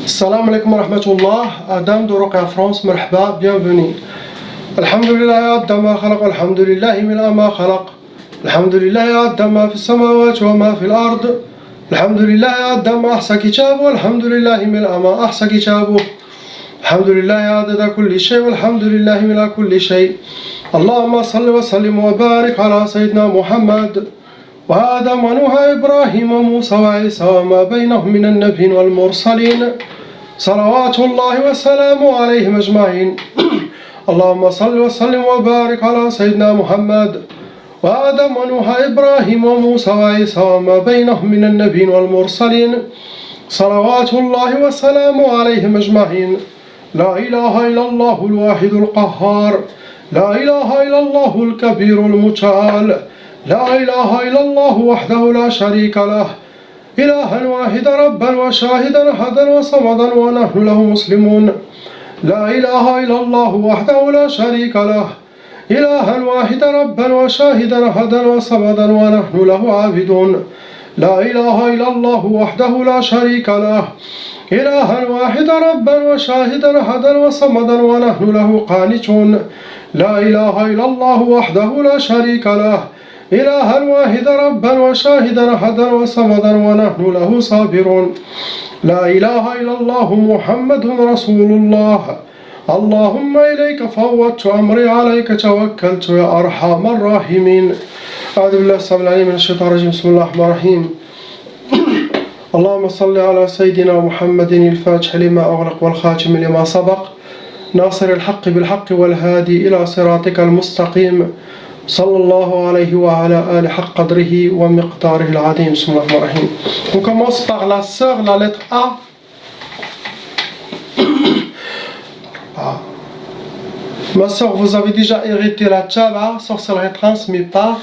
Salam alaikum wa rahmatullah, Adam de Roca France, marhaba, bienvenue. Alhamdulillah, Adam ma khalaq, alhamdulillah, min ma khalaq. Alhamdulillah, Adam ma fi samawat wa ma fi al-ard. Alhamdulillah, Adam ma ahsa kitabu, alhamdulillah, min ma ahsa kitabu. Alhamdulillah, adada kulli shay, alhamdulillah, min kulli shay. Allahumma salli wa sallim wa barik ala Sayyidina Muhammad. وآدم ونوح إبراهيم وموسى وعيسى وما بينهم من النبيين والمرسلين صلوات الله وسلامه عليهم أجمعين. اللهم صل وسلم وبارك على سيدنا محمد وآدم ونوح إبراهيم وموسى وعيسى وما بينهم من النبيين والمرسلين صلوات الله وسلامه عليهم أجمعين. لا إله إلا الله الواحد القهار، لا إله إلا الله الكبير المتعال، لا إله إلا الله وحده لا شريك له، إلها واحدا ربا وشاهدا أحدا وصمدا ونحن له مسلمون. لا إله إلا الله وحده لا شريك له، إلها واحدا ربا وشاهدا أحدا وصمدا ونحن له عابدون. لا إله إلا الله وحده لا شريك له، إلها واحدا ربا وشاهدا أحدا وصمدا ونحن له قانتون. لا إله إلا الله وحده لا شريك له، إلها واحدا ربا وشاهدا أحدا وصمدا ونحن له صابرون. لا إله إلا الله محمد رسول الله. اللهم إليك فوضت أمري عليك توكلت يا أرحم الراحمين. أعوذ بالله السميع العليم من الشيطان الرجيم. بسم الله الرحمن الرحيم. اللهم صل على سيدنا محمد الفاتح لما أغلق والخاتم لما سبق ناصر الحق بالحق والهادي إلى صراطك المستقيم صلى الله عليه وعلى آله حق قدره ومقداره العظيم. بسم الله الرحمن الرحيم. On commence par la sœur, la lettre A. Ma sœur, vous avez déjà hérité la tchaba, sorcellerie transmise par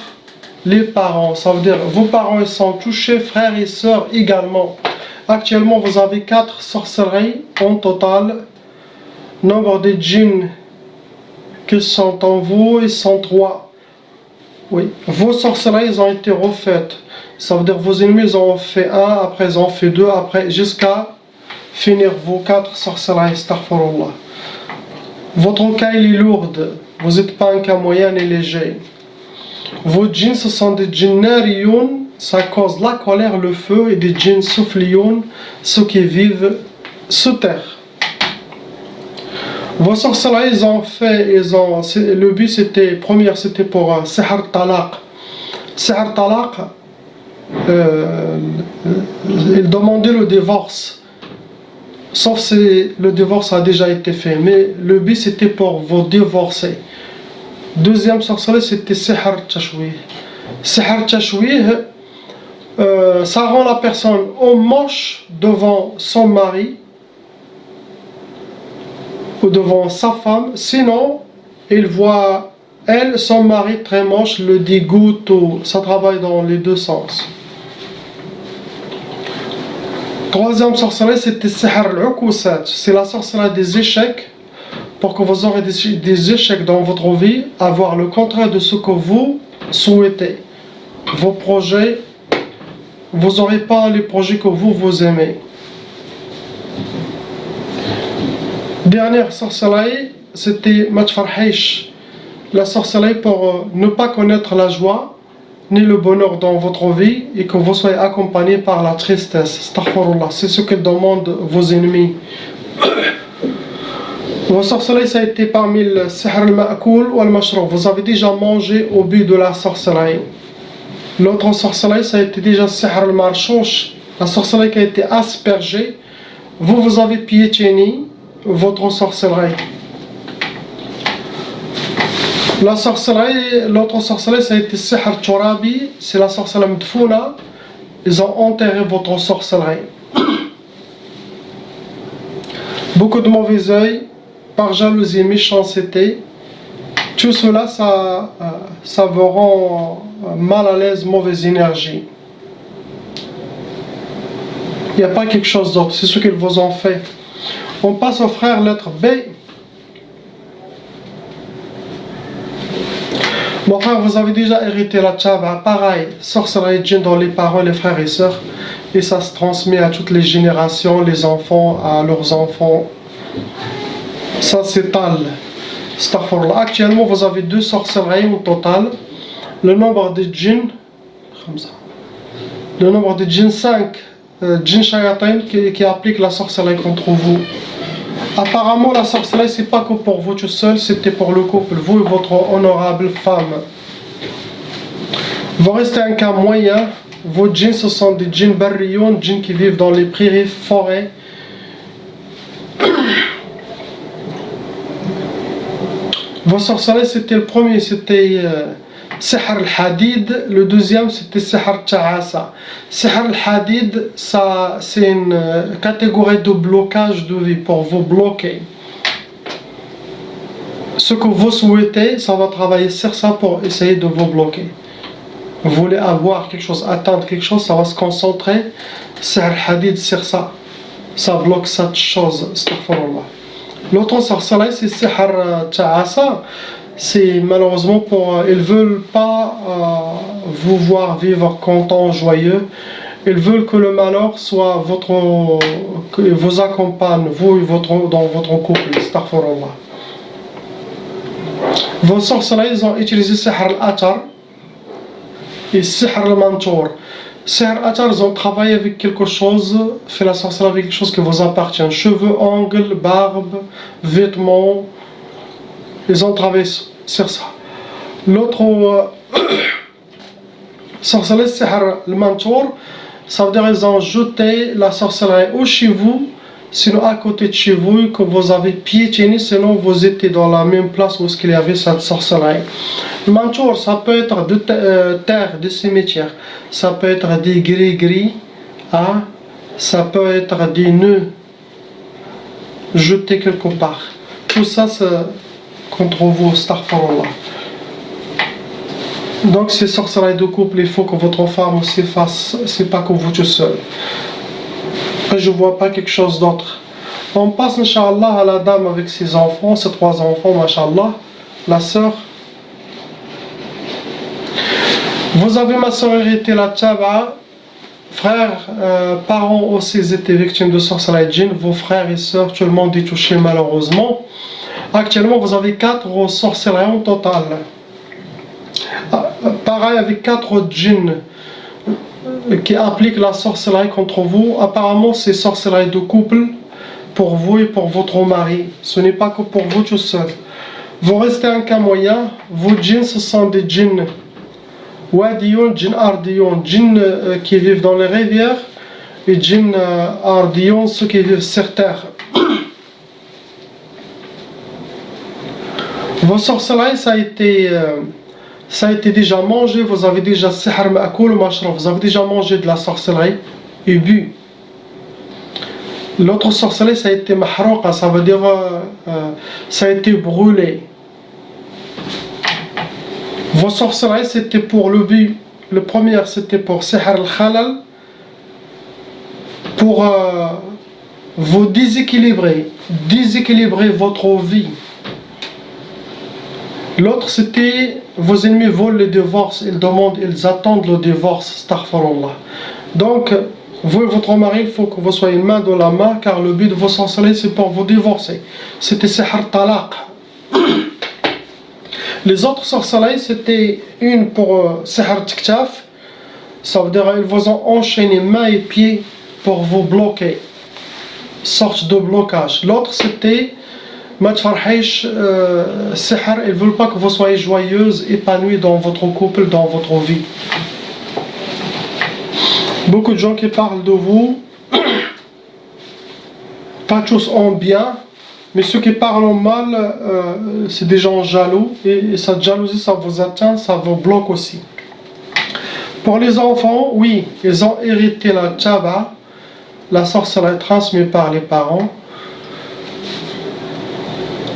les parents. Ça veut dire vos parents ils sont touchés, frères et sœurs également. Actuellement, vous avez 4 sorcelleries en total. Nombre de djinns qui sont en vous, ils sont 3. Oui, vos sorcelleries ont été refaites. Ça veut dire vos ennemis ils ont fait 1, après ils ont fait 2, après jusqu'à finir vos 4 sorcelleries. Astaghfirullah. Votre cas il est lourd. Vous n'êtes pas un cas moyen et léger. Vos djinns ce sont des djinns narioun, ça cause la colère, le feu, et des djinns souflioun, ceux qui vivent sous terre. Vos sorcelleries, le but c'était, première c'était pour Sihr Talaq. Sihr Talaq, il demandait le divorce. Sauf si le divorce a déjà été fait. Mais le but c'était pour vous divorcer. Deuxième sorcellerie c'était Sihr Tashwih. Sihr Tashwih, ça rend la personne moche devant son mari ou devant sa femme, sinon il voit elle, son mari très moche, le dégoûte, ou ça travaille dans les deux sens. Troisième sorcellerie c'était Sihr al-Ukusat, c'est la sorcellerie des échecs, pour que vous aurez des échecs dans votre vie, avoir le contraire de ce que vous souhaitez. Vos projets, vous n'aurez pas les projets que vous aimez. Dernière sorcellerie, c'était Matfarhish, la sorcellerie pour ne pas connaître la joie ni le bonheur dans votre vie et que vous soyez accompagné par la tristesse. Astaghfirullah, c'est ce que demandent vos ennemis. Vos sorcelleries, ça a été parmi le Sihr al-Ma'koul ou al-Mashrouf. Vous avez déjà mangé au but de la sorcellerie. L'autre sorcellerie, ça a été déjà Sihr al-Marchouch, la sorcellerie qui a été aspergée. Vous avez piétiné votre sorcellerie. La sorcellerie, l'autre sorcellerie, ça a été Sihr Turabi, c'est la sorcellerie Mdfouna. Ils ont enterré votre sorcellerie. Beaucoup de mauvais œil, par jalousie, méchanceté. Tout cela, ça vous rend mal à l'aise, mauvaise énergie. Il n'y a pas quelque chose d'autre, c'est ce qu'ils vous ont fait. On passe au frère lettre B. Mon frère, vous avez déjà hérité la tchaba, pareil, sorcellerie djinn dans les parents, les frères et sœurs. et ça se transmet à toutes les générations, les enfants à leurs enfants. Ça s'étale. Astaghfirullah. Actuellement, vous avez 2 sorcelleries au total. Le nombre de djinns, 5 djinns shayatin qui appliquent la sorcellerie contre vous. Apparemment, la sorcellerie, c'est pas que pour vous tout seul, c'était pour le couple, vous et votre honorable femme. Vous restez un cas moyen. Vos djinns, ce sont des djinns barriyoun, djinns qui vivent dans les prairies, forêts. Vos sorcelleries, c'était le premier, c'était Sihr al-Hadid. Le deuxième, c'était Sihr al-Ta'asa. Sihr al-Hadid, ça, c'est une catégorie de blocage de vie pour vous bloquer. Ce que vous souhaitez, ça va travailler sur ça pour essayer de vous bloquer. Vous voulez avoir quelque chose, atteindre quelque chose, ça va se concentrer. Sihr al-Hadid sur ça. Ça bloque cette chose. Astaghfirullah. L'autre sorcellerie, c'est Sihr Ta'asa. C'est malheureusement pour. Ils veulent pas vous voir vivre content, joyeux. Ils veulent que le malheur soit que vous accompagne, vous et dans votre couple. Astaghfirullah. Vos sorcelleries, ils ont utilisé Sihr al-Atar et Sihr al-Mantour. Sihr al-Atar, ils ont travaillé avec quelque chose, fait la sorcellerie avec quelque chose qui vous appartient. Cheveux, ongles, barbe, vêtements. Ils ont travaillé sur ça. L'autre sorcellerie, Sihr al-Mantour, ça veut dire qu'ils ont jeté la sorcellerie ou chez vous, sinon à côté de chez vous, que vous avez piétiné, sinon vous étiez dans la même place où il y avait cette sorcellerie. Le mantour, ça peut être de terre, de cimetière, ça peut être des gris-gris, hein? Ça peut être des nœuds jetés quelque part. Tout ça, c'est contre vous, astaghfirullah. Donc, ces sorcelleries de couple, il faut que votre femme aussi fasse, c'est pas que vous tout seul. Je ne vois pas quelque chose d'autre. On passe, Inch'Allah, à la dame avec ses enfants, ses 3 enfants, Masha'Allah, la sœur. Vous avez ma sœur hérité la Tchaba, frères, parents aussi étaient victimes de sorcellerie djinn, vos frères et sœurs, tout le monde est touché malheureusement. Actuellement, vous avez 4 sorcelleries en total. Pareil avec 4 djinns qui appliquent la sorcellerie contre vous. Apparemment, c'est sorcellerie de couple pour vous et pour votre mari. Ce n'est pas que pour vous tout seul. Vous restez un cas moyen. Vos djinns, ce sont des djinns wadiyoun, djinns ardiyoun, djinns qui vivent dans les rivières, et djinns ardiyoun, ceux qui vivent sur terre. Vos sorcelleries, ça a été déjà mangé, vous avez déjà sihr ma'koul mashraf, vous avez déjà mangé de la sorcellerie et bu. L'autre sorcellerie, ça a été mahrouqa, ça veut dire ça a été brûlé. Vos sorcelleries, c'était pour le but. Le premier, c'était pour sihr al-khalal, pour vous déséquilibrer votre vie. L'autre, c'était vos ennemis volent le divorce, ils attendent le divorce, astaghfirullah. Donc, vous et votre mari, il faut que vous soyez main dans la main, car le but de vos sorcelleries, c'est pour vous divorcer. C'était sihr talaq. Les autres sorcelleries, c'était une pour sihr tiktaf, ça veut dire ils vous ont enchaîné mains et pieds pour vous bloquer, sorte de blocage. L'autre, c'était ma tfarhish sihr, ils ne veulent pas que vous soyez joyeuse, épanouie dans votre couple, dans votre vie. Beaucoup de gens qui parlent de vous, pas tous en bien, mais ceux qui parlent en mal, c'est des gens jaloux, et cette jalousie, ça vous atteint, ça vous bloque aussi. Pour les enfants, oui, ils ont hérité la tchaba, la sorcellerie transmise par les parents.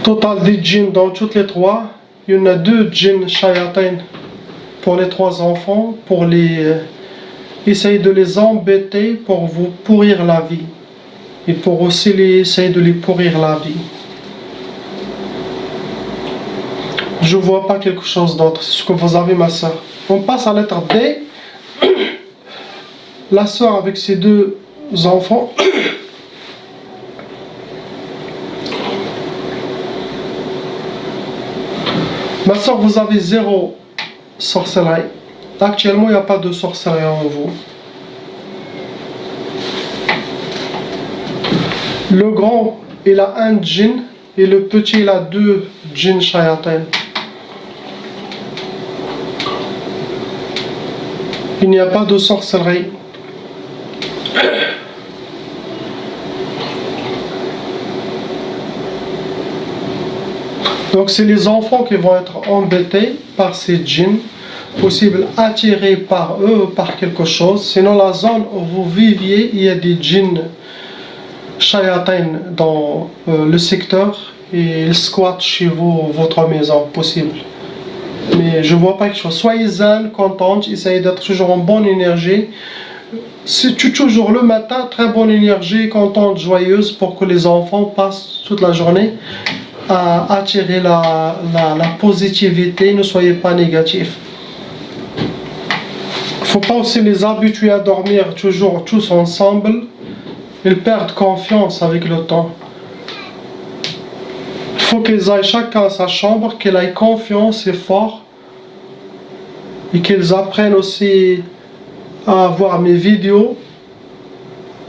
Total des djinns dans toutes les 3, il y en a 2 djinns shayatin pour les 3 enfants, pour essayer de les embêter, pour vous pourrir la vie, et pour aussi essayer de les pourrir la vie. Je ne vois pas quelque chose d'autre, c'est ce que vous avez, ma soeur. On passe à la lettre D. la sœur avec ses deux enfants. Ma sœur, vous avez 0 sorcellerie. Actuellement, il n'y a pas de sorcellerie en vous. Le grand, il a un djinn et le petit, il a 2 djinns shayatin. Il n'y a pas de sorcellerie. Donc c'est les enfants qui vont être embêtés par ces djinns, possible attirés par eux ou par quelque chose. Sinon la zone où vous viviez, il y a des djinns shayatin dans le secteur et ils squattent chez vous, votre maison, possible. Mais je ne vois pas quelque chose. Soyez zen, contente, essayez d'être toujours en bonne énergie. C'est toujours le matin, très bonne énergie, contente, joyeuse, pour que les enfants passent toute la journée à attirer la positivité. Ne soyez pas négatifs. Il ne faut pas aussi les habituer à dormir toujours tous ensemble. Ils perdent confiance avec le temps. Il faut qu'ils aillent chacun à sa chambre, qu'ils aient confiance et fort. Et qu'ils apprennent aussi à voir mes vidéos.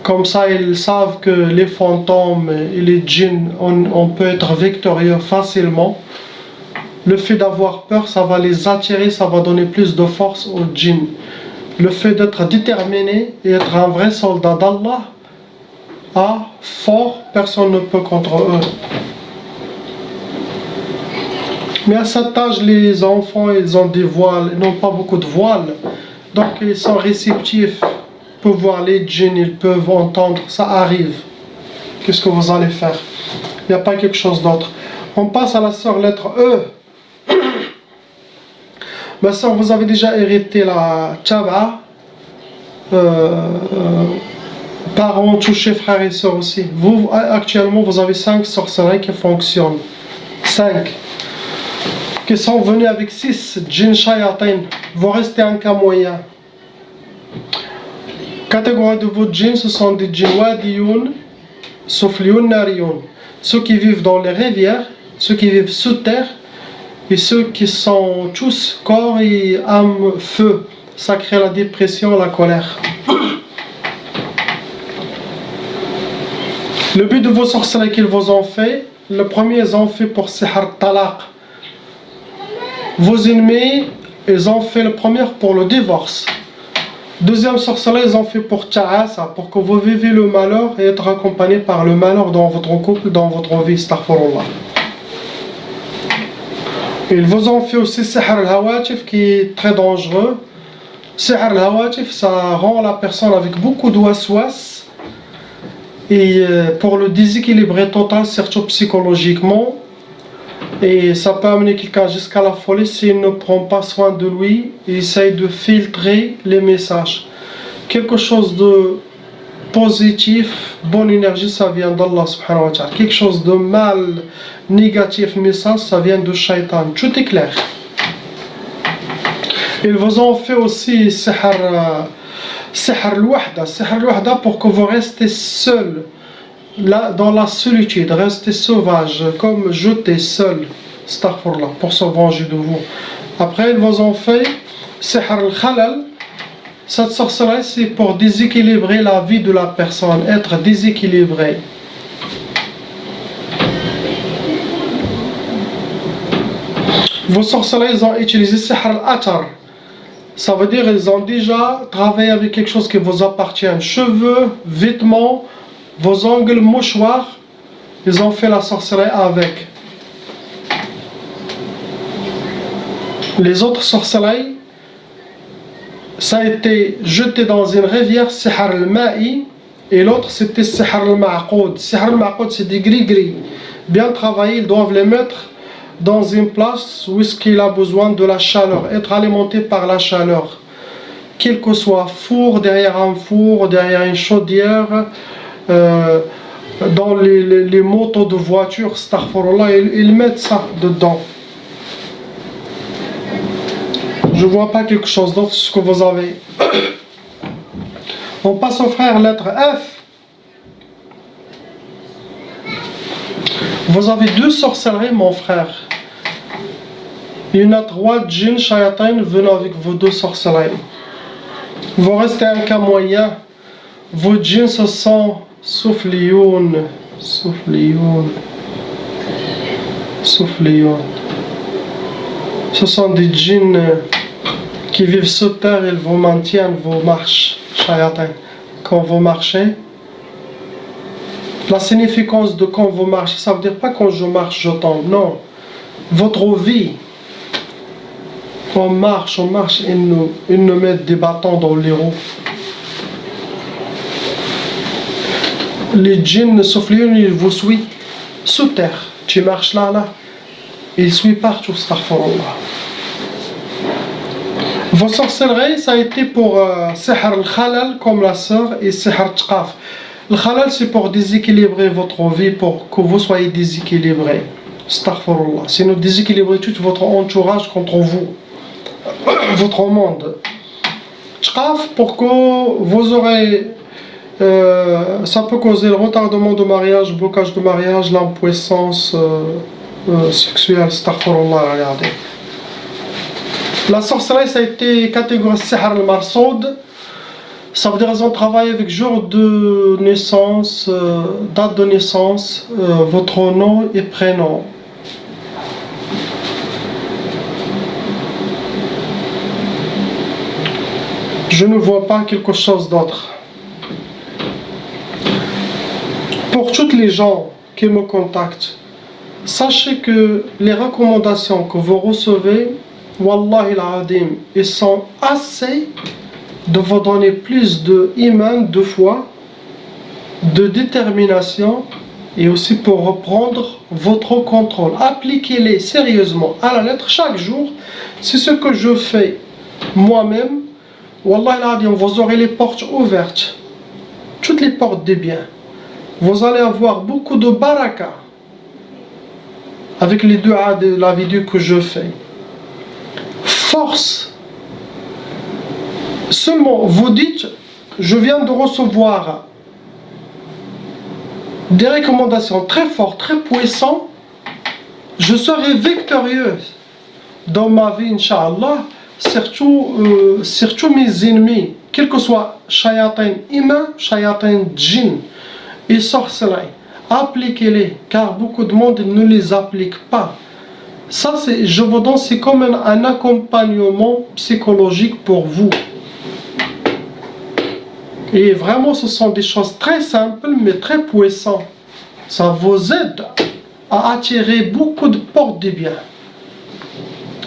Comme ça, ils savent que les fantômes et les djinns, on peut être victorieux facilement. Le fait d'avoir peur, ça va les attirer, ça va donner plus de force aux djinns. Le fait d'être déterminé et être un vrai soldat d'Allah, fort, personne ne peut contre eux. Mais à cet âge, les enfants, ils ont des voiles, ils n'ont pas beaucoup de voiles. Donc ils sont réceptifs, ils peuvent voir les djinns, ils peuvent entendre, ça arrive. Qu'est-ce que vous allez faire? Il n'y a pas quelque chose d'autre. On passe à la sœur lettre E. Ma sœur, vous avez déjà hérité la tchaba. Parents touchés, frères et sœurs aussi. Vous, actuellement, vous avez 5 sorcelleries qui fonctionnent. 5. Qui sont venus avec 6 djinns shayatin. Vous restez un cas moyen. Catégorie de vos djinns, ce sont des djinns wadiyoun, sufliyoun, nariyoun. Ceux qui vivent dans les rivières, ceux qui vivent sous terre, et ceux qui sont tous corps et âme, feu. Ça crée la dépression, la colère. Le but de vos sorcelleries qu'ils vous ont fait, le premier, ils ont fait pour sihr talaq. Vos ennemis, ils ont fait le premier pour le divorce. Deuxième sorcellerie, ils ont fait pour ta'asa, pour que vous viviez le malheur et être accompagné par le malheur dans votre couple, dans votre vie, astaghfirullah. Ils vous ont fait aussi sihr al-hawatif qui est très dangereux. Sihr al-hawatif, ça rend la personne avec beaucoup de waswas. Et pour le déséquilibrer total, surtout psychologiquement, et ça peut amener quelqu'un jusqu'à la folie s'il ne prend pas soin de lui et essaye de filtrer les messages. Quelque chose de positif, bonne énergie, ça vient d'Allah subhanahu wa ta'ala. Quelque chose de mal, négatif, message, ça vient de shaitan. Tout est clair. Ils vous ont fait aussi sihr al-wahda. Sihr al-wahda pour que vous restez seul. Là, dans la solitude, restez sauvage, comme jeté seul, astaghfirullah, pour se venger de vous. Après, ils vous ont fait sihr al-khalal. Cette sorcellerie, c'est pour déséquilibrer la vie de la personne, être déséquilibré. Vos sorcelleries, ils ont utilisé sihr al-atar. Ça veut dire qu'ils ont déjà travaillé avec quelque chose qui vous appartient. Cheveux, vêtements, vos ongles, mouchoirs, ils ont fait la sorcellerie avec. Les autres sorcelleries, ça a été jeté dans une rivière, sihr al-ma'i, et l'autre c'était sihr al-ma'qoud. Sihr al-ma'qoud, c'est des gris-gris. Bien travaillés, ils doivent les mettre dans une place où est-ce qu'il a besoin de la chaleur, être alimenté par la chaleur. Quel que soit four, derrière un four, derrière une chaudière, dans les motos de voiture, astaghfirullah, ils mettent ça dedans. Je vois pas quelque chose d'autre ce que vous avez. On passe au frère, lettre F. Vous avez 2 sorcelleries, mon frère. Il y en a 3 djinns, shayatin, venant avec vos 2 sorcelleries. Vous restez un cas moyen. Vos djinns, ce sont Souflioun. Ce sont des djinns qui vivent sur terre, ils vous maintiennent vos marches, shayatin. Quand vous marchez, la significance de quand vous marchez, ça veut dire pas quand je marche, je tombe, non. Votre vie, on marche, ils nous mettent des bâtons dans les roues. Les djinns soufflés, ils vous suivent sous terre. Tu marches là, ils suivent partout, astaghfirullah. Vos sorcelleries, ça a été pour Sihr al-Khalal, comme la sœur, et Sihr al-Tqaf. Le Khalal, c'est pour déséquilibrer votre vie, pour que vous soyez déséquilibré. Astaghfirullah. Sinon, déséquilibrer tout votre entourage contre vous, votre monde. Tqaf, pour que vous aurez. Ça peut causer le retardement de mariage, blocage de mariage, l'impuissance sexuelle. Astaghfirullah, regardez. La sorcellerie, ça a été catégorisé Sihr al-Marsoud. Ça veut dire qu'ils ont travaillé avec jour de naissance, date de naissance, votre nom et prénom. Je ne vois pas quelque chose d'autre. Pour toutes les gens qui me contactent, sachez que les recommandations que vous recevez, Wallahi al-Adim, ils sont assez de vous donner plus de iman, de foi, de détermination et aussi pour reprendre votre contrôle. Appliquez-les sérieusement à la lettre chaque jour. C'est ce que je fais moi-même. Wallahi al-Adim, vous aurez les portes ouvertes, toutes les portes des biens. Vous allez avoir beaucoup de baraka avec les duas de la vidéo que je fais. Force. Seulement, vous dites, je viens de recevoir des recommandations très fortes, très puissantes. Je serai victorieuse dans ma vie, Inch'Allah, surtout mes ennemis, quel que soit shayatin humain, shayatin djinn et sorcellerie. Appliquez-les, car beaucoup de monde ne les applique pas. Ça, je vous donne, c'est comme un accompagnement psychologique pour vous. Et vraiment, ce sont des choses très simples, mais très puissantes. Ça vous aide à attirer beaucoup de portes du bien.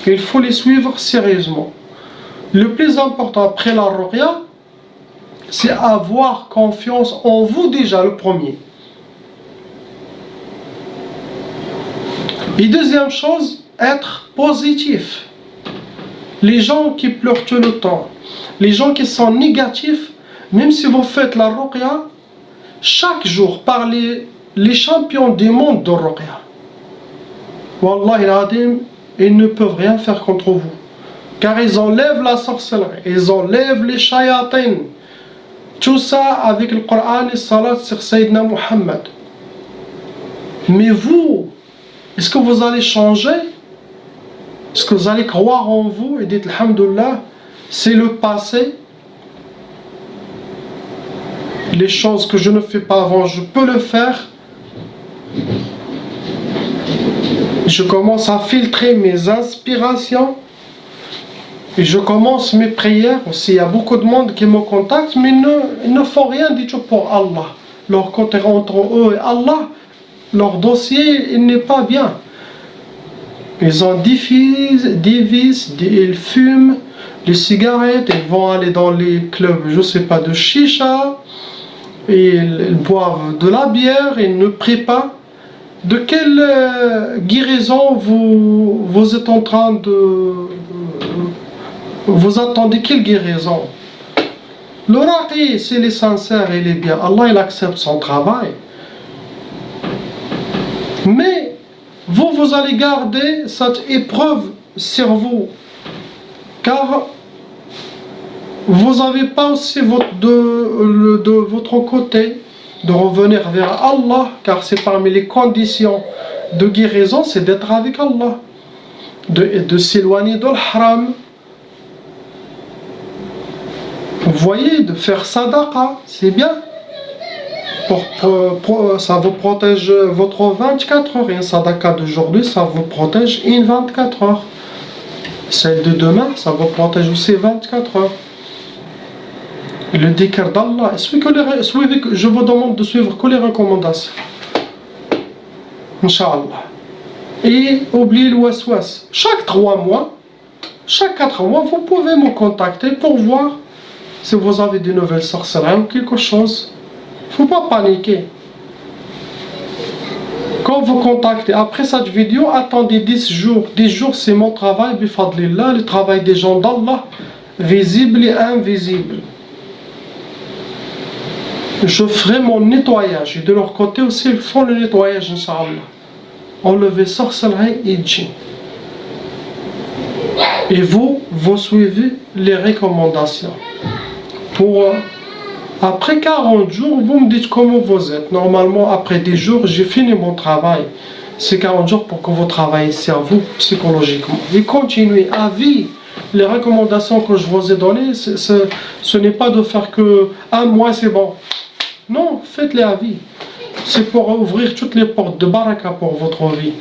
Il faut les suivre sérieusement. Le plus important après la ruqya, c'est avoir confiance en vous déjà, le premier. Et deuxième chose, être positif. Les gens qui pleurent tout le temps, les gens qui sont négatifs, même si vous faites la ruqya, chaque jour, par les champions du monde de ruqya, Wallahi al-Adim, ils ne peuvent rien faire contre vous. Car ils enlèvent la sorcellerie, ils enlèvent les shayatin. Tout ça avec le Coran et Salat sur Sayyidina Muhammad. Mais vous, est-ce que vous allez changer? Est-ce que vous allez croire en vous et dire Alhamdulillah, c'est le passé? Les choses que je ne fais pas avant, je peux le faire. Je commence à filtrer mes inspirations. Et je commence mes prières aussi. Il y a beaucoup de monde qui me contacte, mais ils ne font rien du tout pour Allah. Leur côté entre eux et Allah, leur dossier, il n'est pas bien. Ils ont des vices, ils fument les cigarettes, ils vont aller dans les clubs, je ne sais pas, de chicha, et ils boivent de la bière, ils ne prient pas. De quelle guérison vous êtes en train de... Vous attendez quelle guérison? Le raqi, s'il est sincère et il est bien, Allah il accepte son travail. Mais vous allez garder cette épreuve sur vous. Car vous n'avez pas aussi de votre côté de revenir vers Allah, car c'est parmi les conditions de guérison, c'est d'être avec Allah, de s'éloigner de l'haram. Vous voyez, de faire sadaqa, c'est bien. Ça vous protège votre 24 heures. Et un sadaqa d'aujourd'hui, ça vous protège une 24 heures. Celle de demain, ça vous protège aussi 24 heures. Le dhikr d'Allah, je vous demande de suivre que les recommandations. Inch'Allah. Et oubliez le waswas. Chaque 3 mois, chaque 4 mois, vous pouvez me contacter pour voir si vous avez de nouvelles sorcelleries ou quelque chose. Il ne faut pas paniquer. Quand vous contactez après cette vidéo, attendez 10 jours. 10 jours, c'est mon travail, bifadlillah, le travail des gens d'Allah, visible et invisible. Je ferai mon nettoyage. Et de leur côté aussi, ils font le nettoyage, Inch'Allah. Enlever sorcellerie et djinn. Et vous suivez les recommandations. Après 40 jours, vous me dites comment vous êtes. Normalement, après 10 jours, j'ai fini mon travail. C'est 40 jours pour que vous travaillez sur vous psychologiquement. Et continuez à vie. Les recommandations que je vous ai données, ce n'est pas de faire que un mois, c'est bon. Non, faites-les à vie. C'est pour ouvrir toutes les portes de baraka pour votre vie.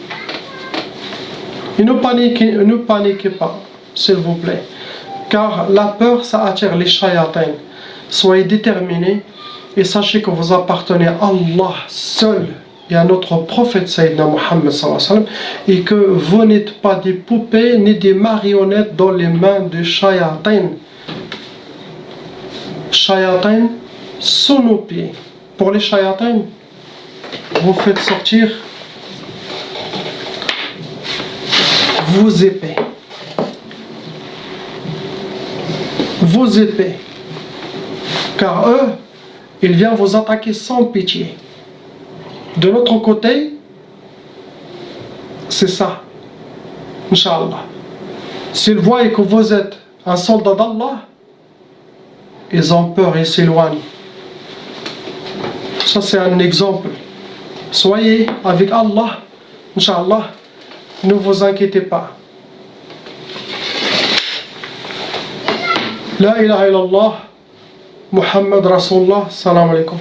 Et ne paniquez pas, s'il vous plaît. Car la peur, ça attire les shayatins. Soyez déterminés et sachez que vous appartenez à Allah seul et à notre prophète Sayyidina Muhammad sallallahu alayhi wa sallam, et que vous n'êtes pas des poupées ni des marionnettes dans les mains de shayatins. Shayatins sous nos pieds. Pour les shayatins, vous faites sortir vos épées. Vos épées. Car eux, ils viennent vous attaquer sans pitié. De notre côté, c'est ça. Inch'Allah. S'ils voient que vous êtes un soldat d'Allah, ils ont peur et s'éloignent. Ça, c'est un exemple. Soyez avec Allah, Inch'Allah. Ne vous inquiétez pas. La ilaha illallah. Muhammad Rasulullah, salam alaikum.